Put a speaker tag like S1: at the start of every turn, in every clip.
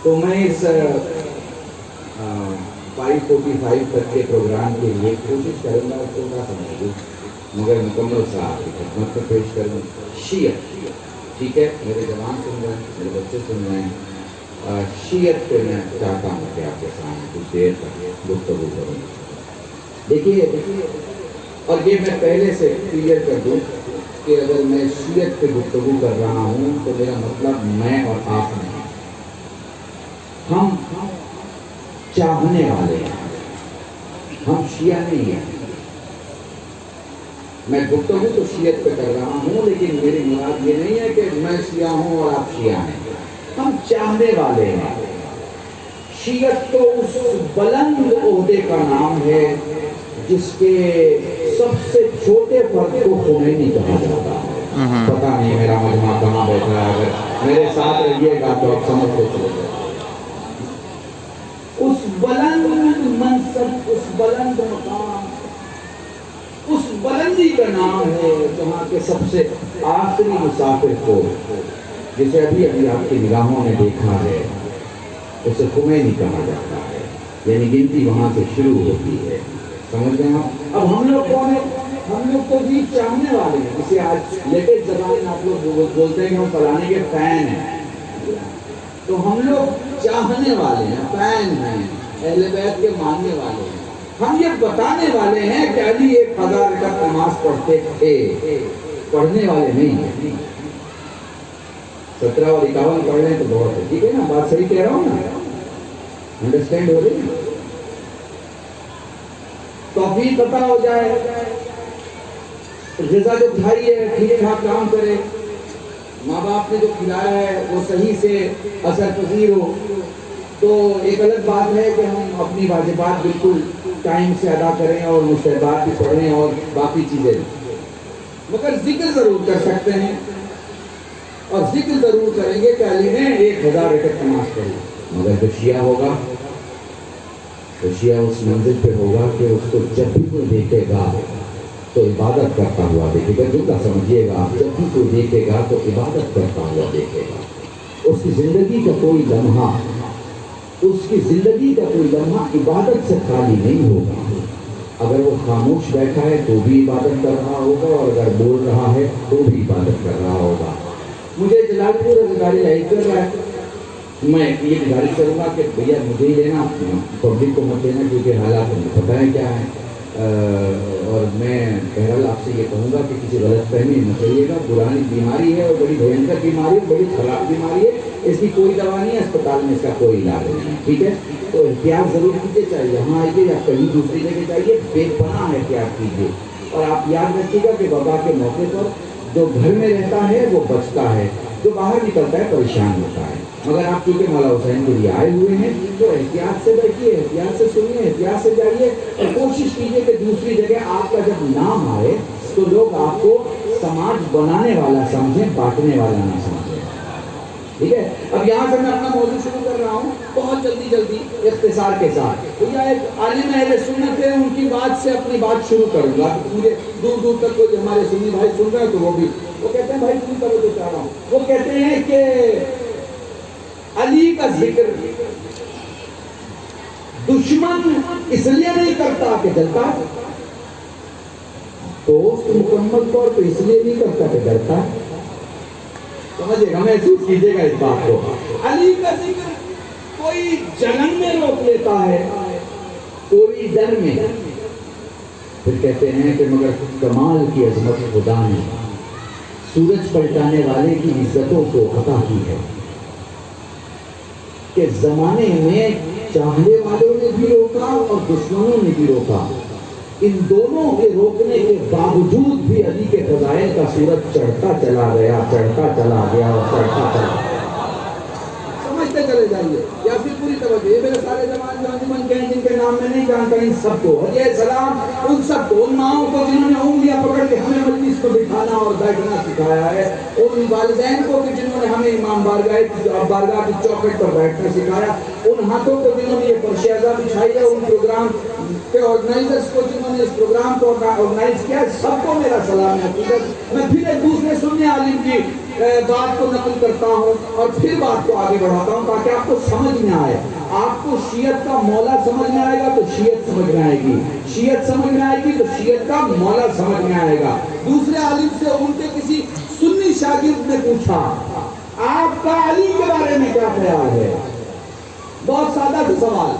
S1: تو میں اس 5:45 تک کے پروگرام کے لیے کوشش کروں گا تھوڑا سمجھ لوں مگر مکمل صاحب کی خدمت کو پیش کروں. شیعت، ٹھیک ہے، میرے جوان سن رہے ہیں، میرے بچے سن رہے ہیں. شیعت پہ میں چاہتا ہوں کہ آپ کے سامنے کچھ دیر تک گفتگو کروں. دیکھیے، اور یہ میں پہلے سے کلیئر کر دوں کہ اگر میں شیعت پہ گفتگو کر رہا ہوں تو میرا مطلب میں اور آپ نہیں. ہم چاہنے والے ہیں، ہم شیعہ نہیں ہیں. میں گفتگو تو شیعت پہ کر رہا ہوں لیکن میری مراد یہ نہیں ہے کہ میں شیعہ ہوں اور آپ شیعہ ہیں. ہم چاہنے والے ہیں. شیعت تو اس بلند عہدے کا نام ہے جس کے سب سے چھوٹے فرد کو خمینی کہا جاتا ہے. پتہ نہیں میرا مجمع کہاں بیٹھا ہے، اگر میرے ساتھ رہیے گا تو آپ سمجھ کے چلے جائیں. اس بلند منصب، اس بلند مقام، اس بلندی کا نام ہے جہاں کے سب سے آخری مسافر کو، جسے ابھی ابھی آپ کی نگاہوں نے دیکھا ہے، اسے خمینی کہا جاتا ہے. یعنی گنتی وہاں سے شروع ہوتی ہے. سمجھ رہے ہیں آپ؟ اب ہم لوگ کون ہیں؟ ہم لوگ تو بھی چاہنے والے ہیں. اسے آج لیٹسٹ زمانے میں آپ لوگ بولتے ہیں کہ ہم فلانے کے فین ہیں. تو ہم لوگ چاہنے والے ہیں، فین ہیں، اہل بیت کے ماننے والے ہیں. ہم یہ بتانے والے ہیں کہ علی 1000 رکعت نماز پڑھتے تھے، پڑھنے والے نہیں ہیں. 17 اور 51 پڑھ رہے ہیں تو بہت ہے. ٹھیک ہے نا، بات صحیح کہہ رہا ہوں نا؟ انڈرسٹینڈ ہو رہی ہے؟ توفیق عطا ہو جائے، غذا جو کھائی ہے ٹھیک ٹھاک کام کرے، ماں باپ نے جو کھلایا ہے وہ صحیح سے اثر پذیر ہو، تو ایک الگ بات ہے کہ ہم اپنی واجبات بالکل ٹائم سے ادا کریں اور مستحبات بھی پڑھیں اور باقی چیزیں. مگر ذکر ضرور کر سکتے ہیں، اور ذکر ضرور کریں گے کہ علی نے 1000 رکعت نماز پڑھی. مگر جو شیعہ ہوگا تو شیعہ اس منزل پہ ہوگا کہ اس کو جب بھی کوئی دیکھے گا تو عبادت کرتا ہوا دیکھے گا. جملہ سمجھیے گا، جب بھی کوئی دیکھے گا تو عبادت کرتا ہوا دیکھے گا. اس کی زندگی کا کوئی لمحہ، اس کی زندگی کا کوئی لمحہ عبادت سے خالی نہیں ہوگا. اگر وہ خاموش بیٹھا ہے تو بھی عبادت کر رہا ہوگا، اور اگر بول رہا ہے تو بھی عبادت کر رہا ہوگا. مجھے جلال پور گاڑی لائٹ کر رہا ہے، میں یہ گزارش کروں گا کہ بھیا مجھے ہی لینا، پبلک کو مت دینا، کیونکہ حالات مجھے پتہ ہے کیا ہے. اور میں بہرحال آپ سے یہ کہوں گا کہ کسی غلط فہمی نہ کریے گا. پرانی بیماری ہے اور بڑی بھینکر بیماری ہے، بڑی خراب بیماری ہے. اس کی کوئی دوا نہیں ہے، اسپتال میں اس کا کوئی علاج نہیں ہے. ٹھیک ہے، تو احتیاط ضرور کیجیے، چاہے یہاں آئیے یا کہیں دوسری جگہ جائیے، بے پناہ احتیاط کیجیے. اور آپ یاد رکھیے گا کہ وبا کے موقع پر جو گھر میں رہتا ہے وہ بچتا ہے، جو باہر نکلتا ہے پریشان ہوتا ہے. مگر آپ چونکہ مولا حسین کے لیے آئے ہوئے ہیں تو احتیاط سے بیٹھیے، احتیاط سے سنیے، احتیاط سے جائیے، اور کوشش کیجیے کہ دوسری جگہ آپ کا جب نام آئے تو لوگ آپ کو سماج بنانے والا سمجھیں، بانٹنے والا نہ سمجھیں. ٹھیک ہے، اب یہاں سے میں اپنا موضوع شروع کر رہا ہوں بہت جلدی اختصار کے ساتھ. تو یہ ایک عالم اہل سنت ہے، ان کی بات سے اپنی بات شروع کروں گا. مجھے دور دور تک کوئی ہمارے سنی بھائی سن رہے ہیں تو وہ کہتے ہیں بھائی تم کرو تو چاہ رہا ہوں. وہ کہتے ہیں کہ علی کا ذکر دشمن اس لیے نہیں کرتا کہ جلتا ہے، دوست مکمل طور پہ اس لیے نہیں کرتا کہ ڈرتا ہے. سمجھے گا، محسوس کیجیے گا اس بات کو. علی کا ذکر کوئی جلن میں روک لیتا ہے، کوئی ڈر میں. پھر کہتے ہیں کہ مگر کمال کی عظمت خدا نے سورج پلٹانے والے کی عزتوں کو عطا کی ہے کہ زمانے میں چاہنے والوں نے بھی روکا اور دشمنوں نے بھی روکا. ان دونوں کے روکنے کے باوجود بھی علی کے فضائل کا سورج چڑھتا چلا گیا، چڑھتا چلا گیا اور چڑھتا چلا گیا. سمجھتے چلے جائیے یا پھر پوری توجہ. یہ میرے سارے جوان جو انجمن کے ہیں جن کے نام میں نہیں جانتا، ان سب کو حجی سلام، ان سب کو، ان ماؤں کو جنہوں نے انگلیاں پکڑ کے ہمیں مجلس کو بٹھانا اور بیٹھنا سکھایا ہے، ان والدین کو کہ جنہوں نے ہمیں امام بارگاہ کی چوکھٹ پر بیٹھنا سکھایا، ان ہاتھوں کو جنہوں نے یہ پرشیزہ بچھائی ہے، ان پروگرام کے آرگنائزرز کو جنہوں نے اس پروگرام کو آرگنائز کیا، سب کو میرا سلام ہے. عقیدت میں پھر ایک دوسرے سننے عالم کی بات کو نقل کرتا ہوں اور پھر بات کو آگے بڑھاتا ہوں تاکہ آپ کو سمجھ میں آئے. آپ کو شیعت کا مولا سمجھ میں آئے گا تو شیعت سمجھ میں آئے گی, شیعت سمجھ میں آئے گی تو شیعت کا مولا سمجھ میں آئے گا. دوسرے عالم سے ان کے کسی سنی شاگرد نے پوچھا آپ کا علی کے بارے میں کیا خیال ہے؟ بہت سادہ سا سوال,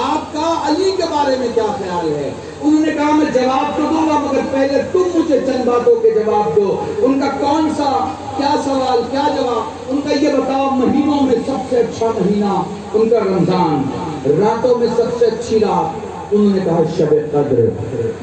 S1: آپ کا علی کے بارے میں کیا خیال ہے؟ انہوں نے کہا میں جواب تو دوں گا مگر پہلے تم مجھے چند باتوں کے جواب دو. ان کا کون سا کیا سوال کیا جواب؟ ان کا یہ بتاؤ مہینوں میں سب سے اچھا مہینہ ان کا رمضان, راتوں میں سب سے اچھی رات انہوں نے کہا شب قدر,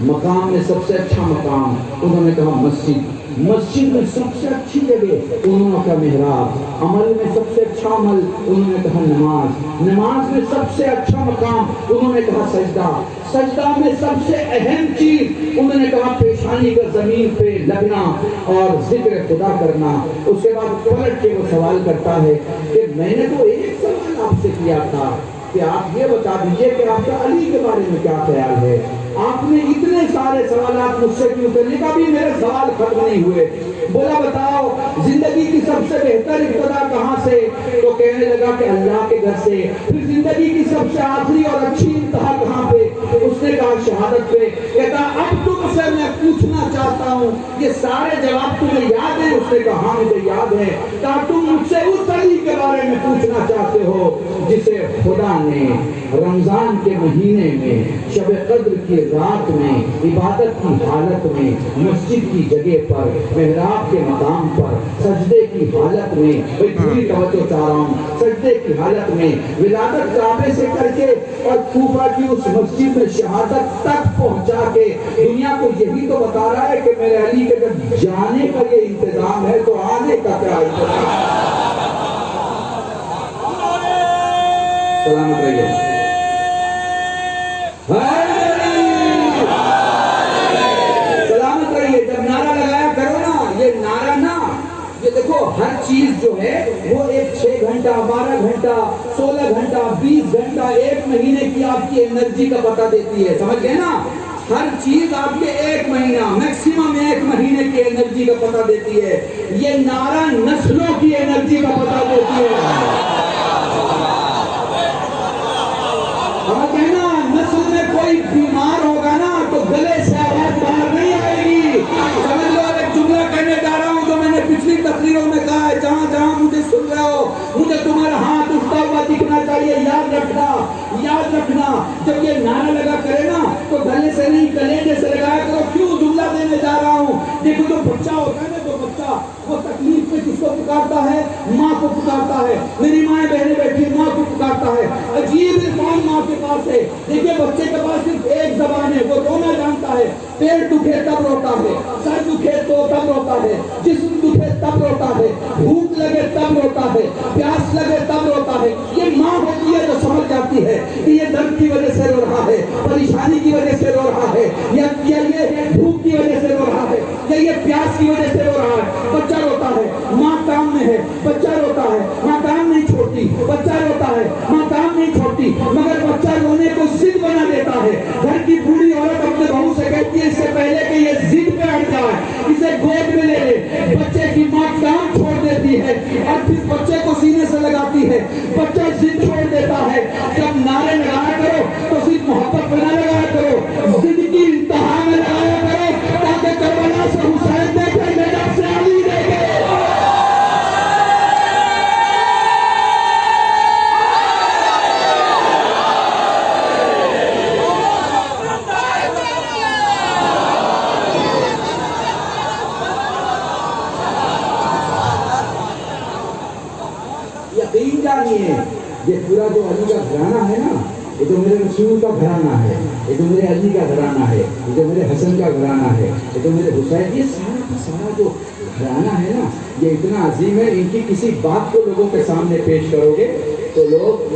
S1: مقام میں سب سے اچھا مقام انہوں نے کہا مسجد, مسجد میں سب سے اچھی جگہ انہوں نے کہا محراب, عمل میں سب سے اچھا عمل انہوں نے کہا نماز, نماز میں سب سے اچھا مقام انہوں نے کہا سجدہ, سجدہ میں سب سے اہم چیز انہوں نے کہا پیشانی کا زمین پہ لگنا اور ذکر خدا کرنا. اس کے بعد پلٹ کے وہ سوال کرتا ہے کہ میں نے تو ایک سوال آپ سے کیا تھا کہ آپ یہ بتا دیجئے کہ آپ کا علی کے بارے میں کیا خیال ہے. آپ نے اتنے سارے سوالات مجھ سے کیوں کرنے کا بھی میرے سوال ختم نہیں ہوئے. بولا بتاؤ زندگی کی سب سے بہتر ابتدا کہاں سے؟ تو کہنے لگا کہ اللہ کے گھر سے. پھر زندگی کی سب سے آخری اور اچھی انتہا کہاں پہ؟ اس نے کہا شہادت پہ. کہتا اب تم سے میں پوچھنا چاہتا ہوں یہ سارے جواب تمہیں یاد ہیں؟ اس نے کہا ہاں مجھے یاد ہے. کہا تم مجھ سے اس علی کے بارے میں پوچھنا چاہتے ہو جسے خدا نے رمضان کے مہینے میں شب قدر کی رات میں عبادت کی حالت میں مسجد کی جگہ پر محراب کے مقام پر سجدے کی حالت میں, پوری توجہ چاہ رہا ہوں, سجدے کی حالت میں ولادت کعبے سے کر کے اور کوفہ کی اس مسجد میں شہادت تک پہنچا کے دنیا کو یہی تو بتا رہا ہے کہ میرے علی کے جب جانے کا یہ انتظام ہے تو آنے کا کیا انتظام ہے. سلامت رہیے. سلامت رہیے. جب نعرہ لگایا کرو نا, یہ نعرہ نا, یہ دیکھو ہر چیز جو ہے وہ ایک 6 گھنٹہ 12 گھنٹہ 16 گھنٹہ 20 گھنٹہ 1 مہینے کی آپ کی انرجی کا پتہ دیتی ہے. سمجھ گئے نا؟ ہر چیز آپ کے 1 مہینہ میکسیمم 1 مہینے کی انرجی کا پتہ دیتی ہے. یہ نعرہ نسلوں کی انرجی کا پتہ دیتی ہے. نسل میں کوئی بیمار ہوگا نا تو گلے سے آواز باہر نہیں آئے گی. سمجھ لو ایک جملہ کہنے جا رہا ہوں جو میں نے پچھلی تقریروں میں کہا ہے, جہاں جہاں مجھے سن رہے ہو مجھے تمہارا ہاتھ اٹھتا ہوا دکھنا چاہیے. یاد رکھنا, یاد رکھنا, جب یہ نعرہ لگا کرے نا تو گلے سے نہیں کلیجے سے لگایا کرو. کیوں جملہ دینے جا رہا ہوں؟ دیکھو جو بچہ ہوتا ہے نا, جو بچہ وہ تکلیف میں کس کو پکارتا ہے؟ ماں کو پکارتا ہے. میری مائیں بہنیں بیٹھی ماں کو پکارتا ہے. عجیب عرفان ماں کے پاس ہے. دیکھیے بچے کے پاس صرف ایک زبان ہے, وہ رونا جانتا ہے. پیٹ دکھے تب روتا ہے, سر دکھے تو تب روتا ہے, جسم دکھے تب روتا ہے, بھوک لگے تب روتا ہے, پیاس لگے تب روتا ہے. یہ ماں ہوتی ہے جو سمجھ جاتی ہے کہ یہ درد کی وجہ سے رو رہا ہے, پریشانی کی وجہ سے رو رہا ہے, یا یہ بھوک کی وجہ سے رو رہا ہے, یا یہ پیاس کی وجہ سے رو رہا ہے. بچہ روتا ہے, ماں کام میں ہے, بچہ روتا ہے, ماں کام نہیں چھوڑتی. بچہ روتا ہے, ماں کام نہیں چھوڑتی, مگر بچہ رونے کو ضد بنا دیتا ہے. گھر کی بوڑھی عورت اپنے بہو سے کہتی ہے اس سے پہلے کہ یہ ضد پہ اڑ جائے اسے گود میں لے لے. بچے کی ماں کام چھوڑ دیتی ہے اور پھر بچے کو سینے سے لگاتی ہے. بچہ ضد چھوڑ دیتا ہے. جب نعرے لگایا کرو تو صرف محبت میں نہ لگایا کرو, ضد کی انتہا میں لگایا کرو تاکہ کربلا سے حسین دیکھے, نجف سے علی دیکھے. یقین جانیے یہ پورا جو علی کا گھرانہ ہے نا, یہ جو میرے رسول کا گھرانہ ہے, یہ جو میرے علی کا گھرانہ ہے, یہ جو میرے حسن کا گھرانہ ہے, یہ جو میرے حسین, یہ سارا کا سارا جو گھرانہ ہے نا یہ اتنا عظیم ہے. ان کی کسی بات کو لوگوں کے سامنے پیش کرو گے تو لوگ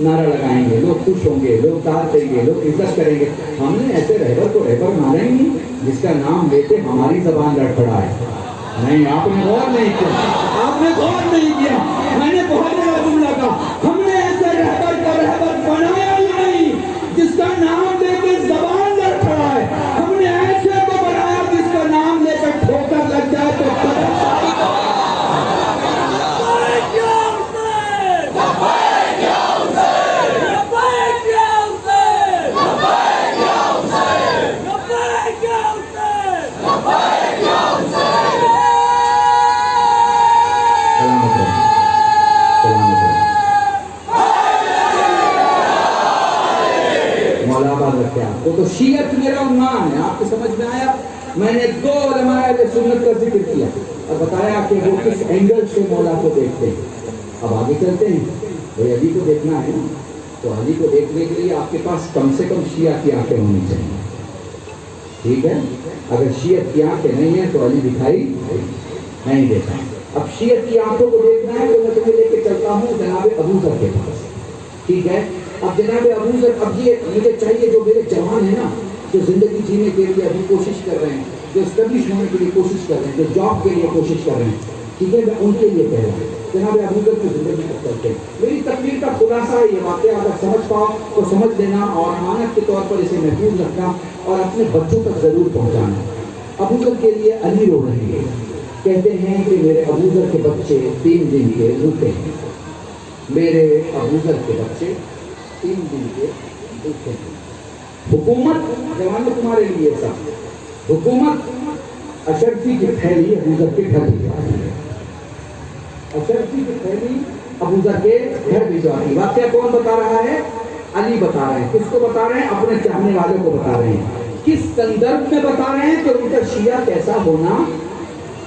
S1: نعرہ لگائیں گے, لوگ خوش ہوں گے, لوگ داد دیں گے, لوگ عزت کریں گے. ہم نے ایسے رہبر کو رہبر مانا ہی نہیں جس کا نام لیتے ہماری زبان لڑکھڑائے. نہیں, آپ نے غور نہیں کیا, آپ نے غور نہیں کیا. میں نے بہت بڑا جملہ کہا, ہم نے ایسے رہبر کا رہبر بنایا ہی نہیں جس کا نام لے کے زبان لڑکھڑائے. ہم نے ایسے کو بنایا جس کا نام لے کر ٹھوکر لگ جائے تو آپ کو. تو شیعت میرا عنوان ہے, آپ کو سمجھ میں آیا. میں نے 2 علماء اہل سنت کا ذکر کیا اور بتایا کہ وہ کس اینگل سے مولا کو دیکھتے ہیں. اب آگے چلتے ہیں. بھائی علی کو دیکھنا ہے نا, تو علی کو دیکھنے کے لیے آپ کے پاس کم سے کم شیعہ کی آنکھیں ہونی چاہیے. ٹھیک ہے, اگر شیعت کی آنکھیں نہیں ہیں تو علی دکھائی نہیں دیتا. اب شیعت کی آنکھوں کو دیکھنا ہے تو میں تمہیں لے کے چلتا ہوں جناب ابوذر کے پاس. ٹھیک ہے, اب جناب ابوذر, اب یہ مجھے چاہیے جو میرے جوان ہیں نا, جو زندگی جینے کے لیے ابھی کوشش کر رہے ہیں, جو اسٹیبلش ہونے کے لیے کوشش کر رہے ہیں, جو جاب کے لیے کوشش کر رہے ہیں, ٹھیک ہے, میں ان کے لیے کہہ رہا ہوں جناب ابوذر کی زندگی کو چلتے ہیں. میری تقریر کا خلاصہ ہے یہ واقعہ, اگر سمجھ پاؤ تو سمجھ لینا اور امانت کے طور پر اسے محفوظ رکھنا اور اپنے بچوں تک ضرور پہنچانا. ابوذر کے لیے علی رو رہے ہیں, کہتے ہیں کہ میرے ابوذر کے بچے 3 دن کے بھوکے ہیں. میرے ابوذر کے بچے 3 دن کے بھوکے ہیں. حکومت جوانوں تمہارے لیے سب, حکومت اشرفی کی تھیلی ابوذر کے گھر بھجواتی ہے. اشرفی کی تھیلی ابوذر کے گھر بھجواتی. واقعہ کون بتا رہا ہے؟ علی بتا رہے ہیں. کس کو بتا رہے ہیں؟ اپنے چاہنے والوں کو بتا رہے ہیں. کس سندرب میں بتا رہے ہیں کہ ان کا شیعہ کیسا ہونا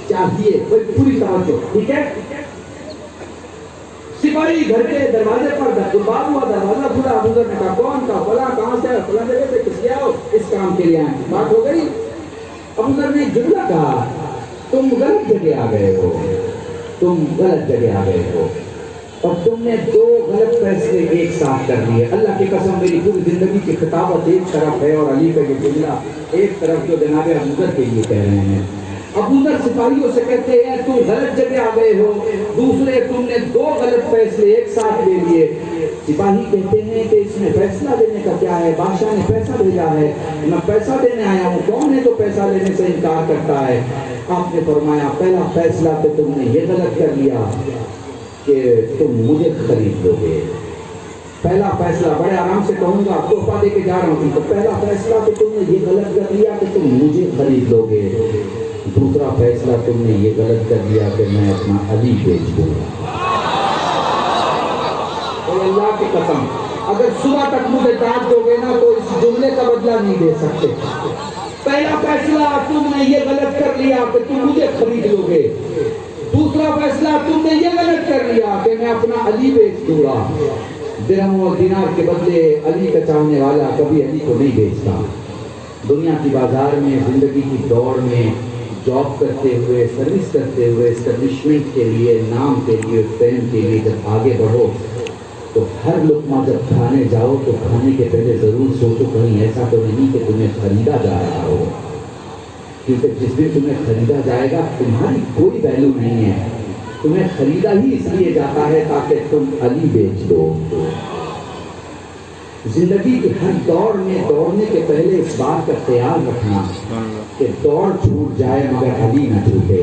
S1: چاہیے. پوری توجہ, ٹھیک ہے. سپاہی گھر کے دروازے پر دستباب ہوا, دروازہ کھلا. ابوذر نے کہا کون کا فلاں, کہاں سے ہے؟ فلاں جگہ سے. کس لیے آؤ؟ اس کام کے لیے آئے. بات ہو گئی. ابوذر نے جملہ کہا, تم غلط جگہ آ گئے ہو, تم غلط جگہ آ گئے ہو اور تم نے 2 غلط فیصلے ایک ساتھ کر دیے. اللہ کی قسم میری پوری زندگی کی خطابت ایک طرف ہے اور علی کا یہ جملہ ایک طرف جو جناب ابوذر کے لیے کہہ رہے ہیں. ابوذر سپاہیوں سے کہتے ہیں تم غلط جگہ آ گئے ہو. دوسرے, تم نے 2 غلط فیصلے ایک ساتھ لے لیے. سپاہی کہتے ہیں کہ اس میں فیصلہ لینے کا کیا ہے, بادشاہ نے پیسہ بھیجا ہے, میں پیسہ دینے آیا ہوں. کون ہے جو پیسہ لینے سے انکار کرتا ہے؟ آپ نے فرمایا پہلا فیصلہ تو تم نے یہ غلط کر لیا کہ تم مجھے خرید لو گے. پہلا فیصلہ, بڑے آرام سے کہوں گا, تحفہ دے کے جا رہا ہوں, تو پہلا فیصلہ تو تم نے یہ غلط کر لیا کہ تم مجھے خرید لو گے. دوسرا فیصلہ تم نے یہ غلط کر لیا کہ میں اپنا علی بیچ دوں گا. اور اللہ کی قسم اگر صبح تک مجھے ڈانٹ دو گے نا تو اس جملے کا بدلہ نہیں دے سکتے. پہلا فیصلہ تم نے یہ غلط کر لیا کہ تم مجھے خرید لو گے. دوسرا فیصلہ تم نے یہ غلط کر لیا کہ میں اپنا علی بیچ دوں گا. درہم و دینار کے بدلے علی کا چاہنے والا کبھی علی کو نہیں بیچتا. دنیا کی بازار میں, زندگی کی دوڑ میں جاب کرتے ہوئے, سروس کرتے ہوئے, اسٹیبلشمنٹ کے لیے, نام کے لیے, فیم کے لیے جب آگے بڑھو تو ہر لقمہ جب کھانے جاؤ تو کھانے کے پہلے ضرور سوچو کہیں ایسا تو نہیں کہ تمہیں خریدا جا رہا ہو, کیونکہ جس دن تمہیں خریدا جائے گا تمہاری کوئی ویلیو نہیں ہے. تمہیں خریدا ہی اس لیے جاتا ہے تاکہ تم علی بیچ دو. زندگی کے ہر دوڑ میں دوڑنے کے پہلے اس بات کا خیال رکھنا کہ دوڑ چھوٹ جائے مگر علی نہ چھوٹے,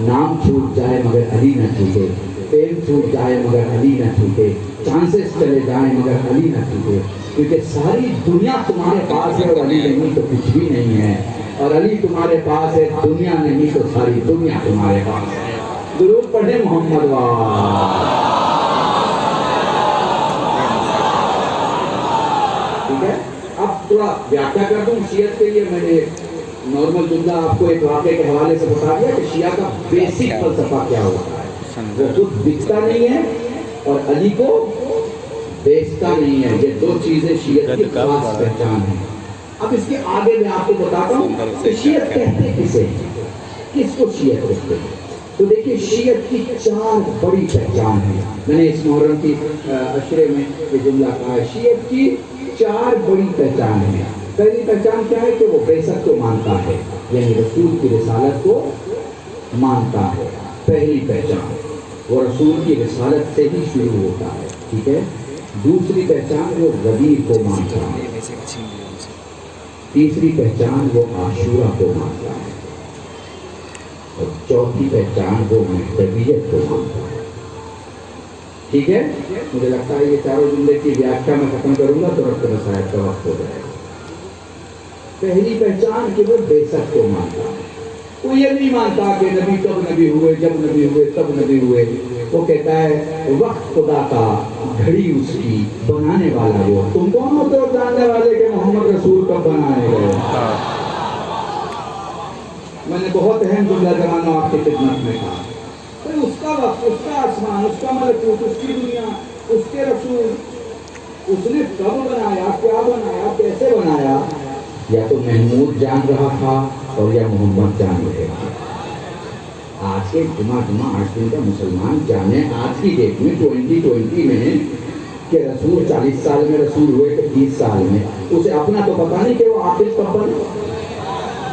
S1: نام چھوٹ جائے مگر علی نہ چھوٹے, فیم چھوٹ جائے مگر علی نہ چھوٹے, چانسز چلے جائیں مگر علی نہ چھوٹے. کیونکہ ساری دنیا تمہارے پاس ہے اور علی نہیں تو کچھ بھی نہیں ہے, اور علی تمہارے پاس ہے, دنیا نہیں تو ساری دنیا تمہارے پاس ہے. درود پڑھیں محمد وال. ٹھیک ہے, اب تھوڑا ویاخیا کر دوں شیعت کے لیے. میں نے نارمل جملہ آپ کو ایک واقعے کے حوالے سے بتا دیا کہ شیعہ کا بیسک فلسفہ کیا ہوتا ہے. وہ خود بکتا نہیں ہے اور علی کو بیچتا نہیں ہے. یہ 2 چیزیں شیعت کی خاص پہچان ہے. اب اس کے آگے میں آپ کو بتاتا ہوں کہ شیعت کہتے کسے, کس کو شیعت کہتے ہیں. تو دیکھیے شیعت کی 4 بڑی پہچان ہے. میں نے اس محرم کی عشرے میں یہ جملہ کہا ہے. شیعت کی 4 بڑی پہچان ہے. پہلی پہچان کیا ہے کہ وہ بعثت کو مانتا ہے, یعنی رسول کی رسالت کو مانتا ہے. پہلی پہچان وہ رسول کی رسالت سے ہی شروع ہوتا ہے. ٹھیک ہے. دوسری پہچان وہ غدیر کو مانتا ہے. تیسری پہچان وہ عاشورہ کو مانتا ہے. اور چوتھی پہچان وہ مہدویت کو مانتا ہے. ٹھیک ہے. مجھے لگتا ہے یہ چاروں جملے کی ویاخیا میں ختم کروں گا تو رب کے مسائل کا وقت ہو جائے گا. پہلی پہچان کہ وہ بعثت کو مانتا ہے. وہ یہ نہیں مانتا کہ نبی کب نبی ہوئے, جب نبی ہوئے تب نبی ہوئے. وہ کہتا ہے وقت خدا کا گھڑی اس کی بنانے والا وہ. تم کون ہوتے ہو جاننے والے کہ محمد رسول کب بنانے گئے؟ میں نے بہت اہم جملہ زمانہ آپ کی خدمت میں کہا. اس کا وقت، اس کا آسمان، اس کا ملکوت، اس کی دنیا، اس کے رسول، اس نے کب بنایا، کیا بنایا، کیسے بنایا، یا تو محمود جان رہا تھا اور یا محمد جان رہے تھے. آج کے جمعہ 8 دن کا مسلمان جانے آج کی ڈیٹ میں 2020 میں کہ رسول 40 سال میں رسول ہوئے کہ 30 سال میں، اسے اپنا تو پتا نہیں کہ وہ آخر کب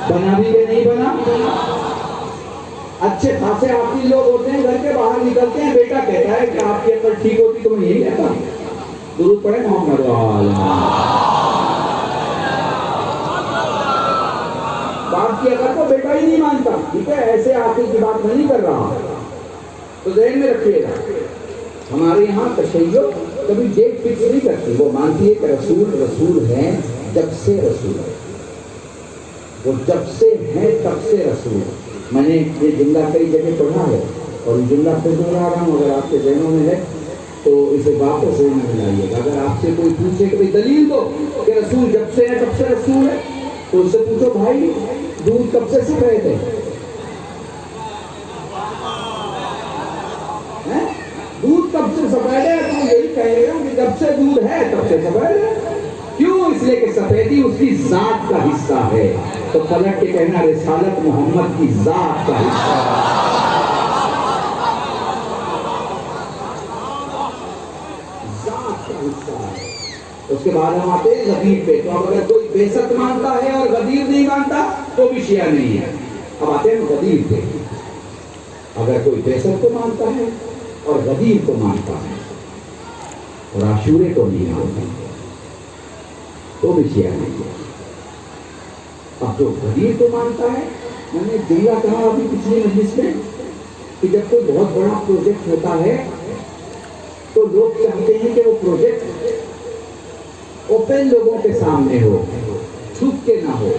S1: بنا بھی کہ نہیں بنا. اچھے خاصے آخری لوگ ہوتے ہیں، گھر کے باہر نکلتے ہیں، بیٹا کہتا ہے کہ آپ کی عقل ٹھیک ہوتی تو میں یہی کہتا. درود پڑھے محمد باپ کی عقل کو بیٹا ہی نہیں مانتا. ٹھیک ہے، ایسے آخر کی بات میں نہیں کر رہا، تو ذہن میں رکھیے گا. ہمارے یہاں تشیع کبھی ڈیٹ فکس نہیں کرتی، وہ مانتی ہے کہ رسول رسول ہے جب سے رسول ہے، وہ جب سے ہے تب سے رسول. میں نے یہ جملہ کئی جگہ پڑھا ہے اور یہ جملہ پھر دوہرا رہا ہوں، اگر آپ کے ذہنوں میں ہے تو اسے واپس ذہن میں لائیے گا. اگر آپ سے کوئی پوچھے کہ دلیل دو کہ رسول جب سے ہے تب سے رسول ہے، تو اس سے پوچھو بھائی دودھ کب سے سکھ رہے تھے؟ دودھ کب سے سفید ہے؟ تو یہی کہے گا کہ جب سے دودھ ہے تب سے سفید ہے. کیوں؟ اس لیے کہ سفیدی اس کی ذات کا حصہ ہے. تو پلٹ کے کہنا رسالت محمد کی ذات کا حصہ ہے. ذات کا حصہ ہے. اس کے بعد ہم آتے ہیں غدیر پہ. تو اب اگر کوئی بیست مانتا ہے اور غدیر نہیں مانتا تو بھی شیعہ نہیں ہے. اب آتے ہیں غدیر پہ. اگر کوئی بیست کو مانتا ہے اور غدیر کو مانتا ہے اور عاشورے کو نہیں مانتا تو بھی شیعہ نہیں ہے. اب جو غدیر کو مانتا ہے، میں نے جملہ کہا ابھی پچھلی مجلس میں کہ جب کوئی بہت بڑا پروجیکٹ ہوتا ہے تو لوگ چاہتے ہیں کہ وہ پروجیکٹ اوپن لوگوں کے سامنے ہو، چھپ کے نہ ہو.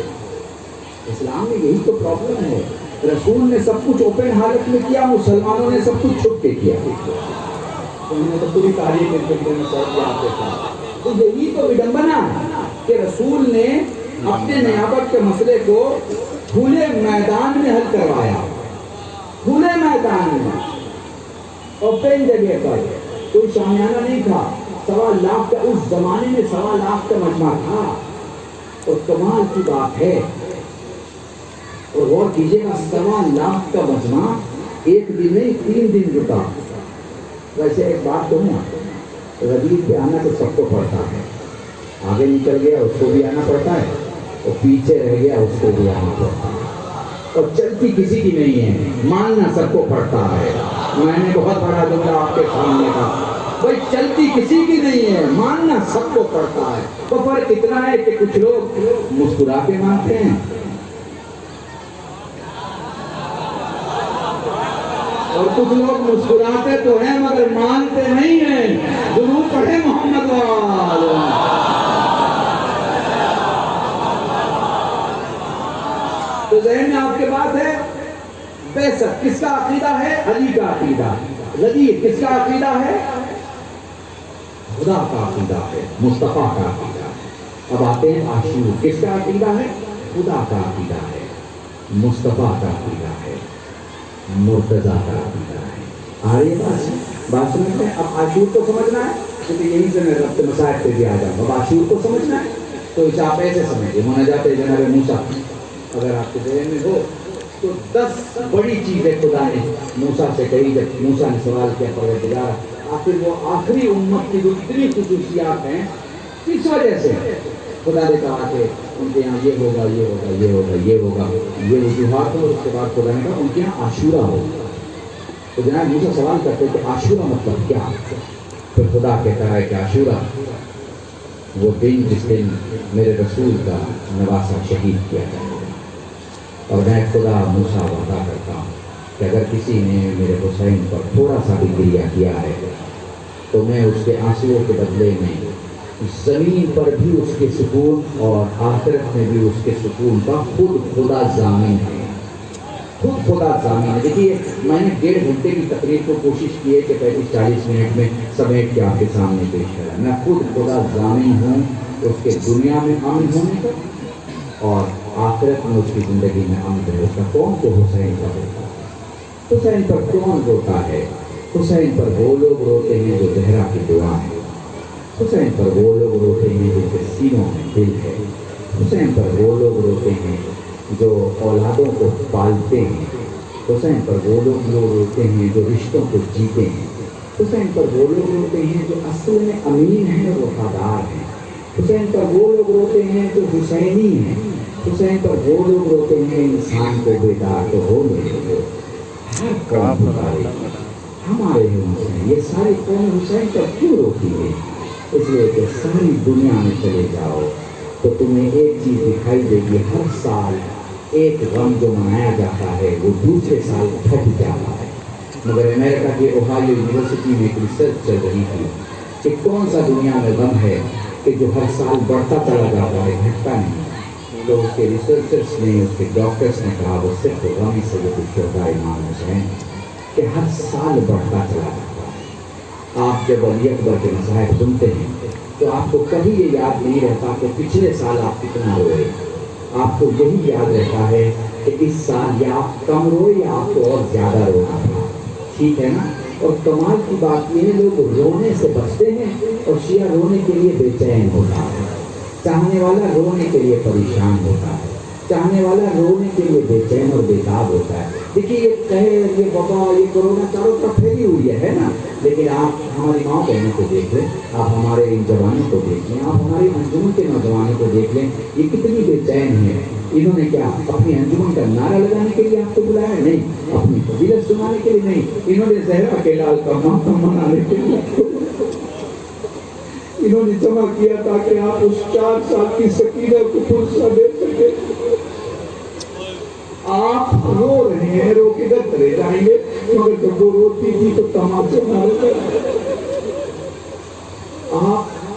S1: اسلام میں یہی تو پرابلم ہے. رسول نے سب کچھ اوپن حالت میں کیا، مسلمانوں نے سب کچھ چھپ کے کیا. انہوں نے تو پوری تاریخ میں تو یہی تو وڈمبنا ہے کہ رسول نے اپنے نیابت کے مسئلے کو کھلے میدان میں حل کروایا. کھلے میدان میں، اوپن جگہ پر، کوئی شامیانہ نہیں تھا. 1.25 لاکھ کا، اس زمانے میں 1.25 لاکھ کا مجمع تھا. اور کمال کی بات ہے، اور غور کیجیے گا، 1.25 لاکھ کا مجمع ایک دن نہیں 3 دن رکا. ویسے ایک بات تو ہے، غدیر پہ آنا تو سب کو پڑتا ہے. آگے نکل گیا اس کو بھی آنا پڑتا ہے، اور پیچھے رہ گیا اس کو بھی آنا پڑتا ہے. اور چلتی کسی کی نہیں ہے، ماننا سب کو پڑتا ہے. میں نے بہت بڑا جملہ آپ کے سامنے کہا، بھائی چلتی کسی کی نہیں ہے، ماننا سب کو پڑتا ہے. تو فرق اتنا ہے کہ کچھ لوگ مسکرا کے مانتے ہیں اور کچھ لوگ مسکراتے تو ہیں مگر مانتے نہیں ہیں. درود پڑھے محمد وال. تو ذہن میں آپ کے بات ہے، بیست کس کا عقیدہ ہے؟ علی کا عقیدہ. غدیر کس کا عقیدہ ہے؟ خدا کا عقیدہ ہے، مصطفیٰ کا عقیدہ ہے. اب آتے ہیں عاشور. کس کا عقیدہ ہے؟ خدا کا عقیدہ ہے، مصطفیٰ کا عقیدہ ہے، مرتضیٰ کا عقیدہ ہے. آ رہی ہے بات سمجھتے ہیں؟ اب عاشور کو سمجھنا ہے کیونکہ یہیں سے میں ربط مسائل پہ بھی آ جاؤں. اب عاشور کو سمجھنا ہے تو اسے آپ ایسے سمجھیے. مناجات جناب موسیٰ اگر آپ کے ذہن میں ہو تو 10 بڑی چیزیں خدا نے موسیٰ سے کہی. جب موسیٰ نے سوال کیا پروردگار آخر وہ آخری امت کی جو اتنی خصوصیات ہیں کس وجہ سے، خدا نے کہا کہ ان کے یہاں یہ ہوگا، یہ ہوگا، یہ ہوگا، یہ ہوگا، یہ وجوہات ہو. اس کے بعد خدا نے کہا ان کے یہاں عاشورہ ہوگا. تو جناب موسیٰ سوال کرتے کہ عاشورہ مطلب کیا؟ پھر خدا کہتا ہے کہ عاشورہ وہ دن جس دن میرے رسول کا نواسہ شہید کیا جائے گا. اور میں خدا موسیٰ وعدہ کرتا ہوں کہ اگر کسی نے میرے حسین پر تھوڑا سا بھی گریہ کیا ہے تو میں اس کے آنسوؤں کے بدلے میں زمین پر بھی اس کے سکون اور آخرت میں بھی اس کے سکون کا خود خدا ضامن ہے. خود خدا ضامن ہے. دیکھیے میں نے 1.5 گھنٹے کی تقریر کو کوشش کی ہے کہ 35-40 منٹ میں سمیٹ کے آپ کے سامنے پیش کرا. میں خود خدا ضامن ہوں اس کے دنیا میں امن ہونے کا اور آخرت میں اس کی زندگی میں امن رہے کا. کون کو حسین کا ہوتا ہے؟ حسین پر کون روتا ہے؟ حسین پر وہ لوگ روتے ہیں جو زہرا کی دعا ہے. حسین پر وہ لوگ روتے ہیں جن کے سینوں میں دل ہے. حسین پر وہ لوگ روتے ہیں جو اولادوں کو پالتے ہیں. حسین پر وہ لوگ روتے ہیں جو رشتوں کو جیتے ہیں. حسین پر وہ لوگ روتے ہیں جو اصل میں امین ہیں اور وفادار ہیں. حسین پر وہ لوگ روتے ہیں جو حسینی ہیں. حسین پر وہ لوگ روتے ہیں انسان کو بیدار تو ہو گئے. ہر قوم پکارے ہمارے حسین. یہ ساری قوم حسین پر کیوں روتی ہے؟ اس لیے کہ ساری دنیا میں چلے جاؤ تو تمہیں ایک چیز دکھائی دے گی. ہر سال ایک غم جو منایا جاتا ہے وہ دوسرے سال پھٹ جاتا ہے. مگر امریکہ کے اوہایو یونیورسٹی میں ایک ریسرچ چل رہی تھی کہ کون سا دنیا میں غم ہے کہ جو ہر سال بڑھتا چلا جاتا ہے, گھٹتا نہیں. تو اس کے ریسرچرس نے, اس کے ڈاکٹرس نے کہا وہ صرف غم سید الشہداء امام حسین کہ ہر سال بڑھتا چلا جاتا ہے. آپ جب علی اکبر کے مصائب سنتے ہیں تو آپ کو کبھی یہ یاد نہیں رہتا کہ پچھلے سال آپ کتنا روئے. آپ کو یہی یاد رہتا ہے کہ اس سال یا آپ کم روئے یا آپ کو اور زیادہ رونا تھا. ٹھیک ہے نا. اور کمال کی بات یہ ہے لوگ رونے سے بچتے ہیں اور شیعہ رونے کے لیے بے چین ہوتا ہے. چاہنے والا رونے کے لیے پریشان ہوتا ہے. چاہنے والا رونے کے لیے بے چین اور بےتاب ہوتا ہے. دیکھیے یہ قہر, یہ وبا, یہ کورونا چاروں طرف پھیلی ہوئی ہے نا. لیکن آپ ہماری ماں بہنوں کو دیکھ لیں, آپ ہمارے ان جوانوں کو دیکھ لیں, آپ ہماری انجمن کے نوجوانوں کو دیکھ لیں, یہ کتنی بے چین ہے. انہوں نے کیا اپنی انجمن کا نعرہ لگانے کے لیے آپ کو بلایا؟ نہیں. اپنی فضیلت سنانے کے لیے نہیں. انہوں نے زہرا کے لال کا ماتم منانے کے لیے انہوں نے جمع کیا تاکہ آپ اس 4 سال کی سکینہ کو فرصہ دے سکے. آپ رو رہے ہیں, رو کے گھر چلے جائیں گے, مگر جب وہ روتی تھی تو تماچے مارے.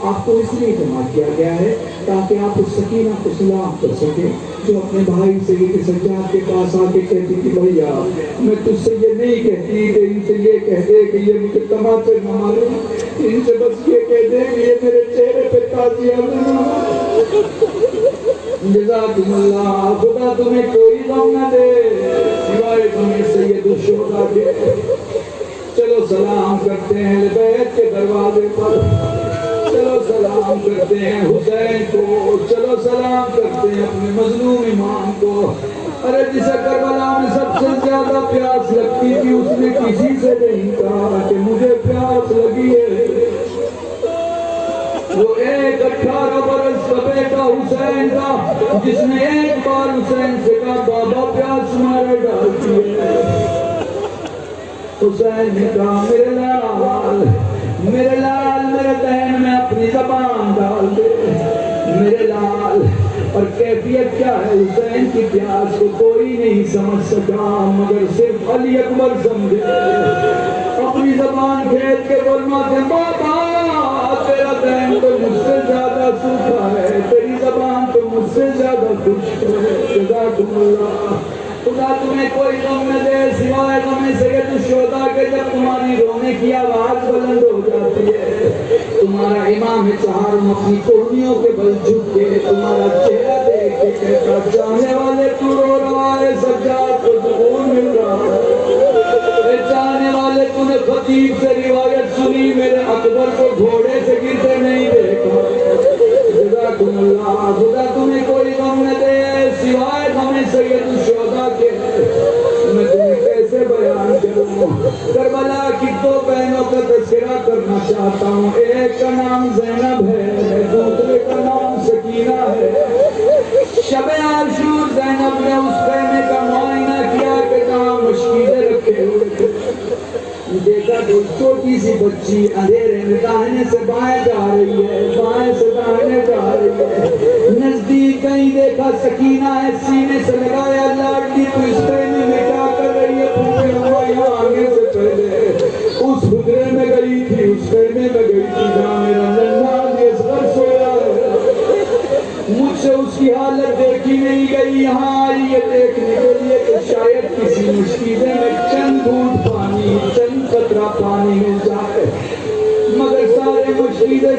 S1: آپ کو اس لیے جمع کیا گیا ہے تاکہ آپ اس سکینہ کو سلام کر سکیں جو اپنے بھائی سید سجاد کے پاس آ کے کہتی تھی بھیا میں تجھ سے یہ نہیں کہتی کہ ان سے یہ کہہ دے کہ یہ مجھے تماچے نہ مارے, ان سے بس یہ کہہ دے کہ یہ میرے چہرے پہ تازیاں نہ مارے. جزاکم اللہ. خدا تمہیں کوئی غم نہ دے سوائے تمہیں سید الشہداء کے. چلو سلام کرتے ہیں بیت کے دروازے پر, چلو سلام کرتے ہیں حسین کو, چلو سلام کرتے ہیں اپنے مظلوم امام کو. ارے جسے کربلا میں سب سے زیادہ پیاس لگتی تھی اس نے کسی سے نہیں کہا کہ مجھے پیاس لگی ہے. وہ 18 برس کا بیٹا حسین تھا جس نے ایک بار حسین سے کہا بابا پیاس مارے ڈالتی ہے. حسین نے کہا میرے لال میرے دہن میں اپنی زبان ڈال دے میرے لال. اور کیفیت کیا ہے حسین کی پیاس کو کوئی نہیں سمجھ سکا مگر صرف علی اکبر سمجھے. اپنی زبان کھینچ کے فرماتے بابا تیرا دہن تو مجھ سے زیادہ سوکھا ہے, تیری زبان تو مجھ سے زیادہ خشک ہے. جزاکم اللہ. خدا تمہیں کوئی غم نہ دے سوائے غم سید الشہداء کے. جب تمہاری رونے کی آواز بلند ہو جاتی ہے, تمہارا امام چہارم اپنی کوہنیوں کے بل جھک کے تمہارا چہرہ دیکھ کے کہتا چاہنے والے تو رو رہا ہے سجاد کو سکون مل رہا ہے. چاہنے والے تو نے خطیب سے روایت سنی میرے اکبر کو گھوڑے سے گرتے نہیں دیکھا. جزاکم اللہ. خدا تمہیں کوئی غم نہ دے سوائے غم سید الشہداء کے. میں تمہیں کیسے بیان کروں, کربلا کی 2 بہنوں کا تذکرہ کرنا چاہتا ہوں. ایک کا نام زینب ہے, دوسرے کا نام سکینہ ہے. شب عاشور زینب نے اس خیمے کا معائنہ کیا کہ جہاں مشکیزیں رکھے ہوئے تھے. دیکھا تو چھوٹی سی بچی اندھیرے میں داہنے سے بائیں جا رہی ہے, بائیں سے داہنے جا رہی ہے. نزدیک کہیں دیکھا سکینہ ہے, سینے سے لگایا لاڈلی تو اس خیمے میں کیا کر رہی ہے. پوچھے ہوا یہاں آگے سے پہلے اس حجرے میں گئی تھی, اس خیمے میں گئی تھی جہاں میرا ننھا اصغر سویا ہے. مجھ سے اس کی حالت دیکھی نہیں گئی, یہاں آئی ہے دیکھنے کے لیے کہ شاید کسی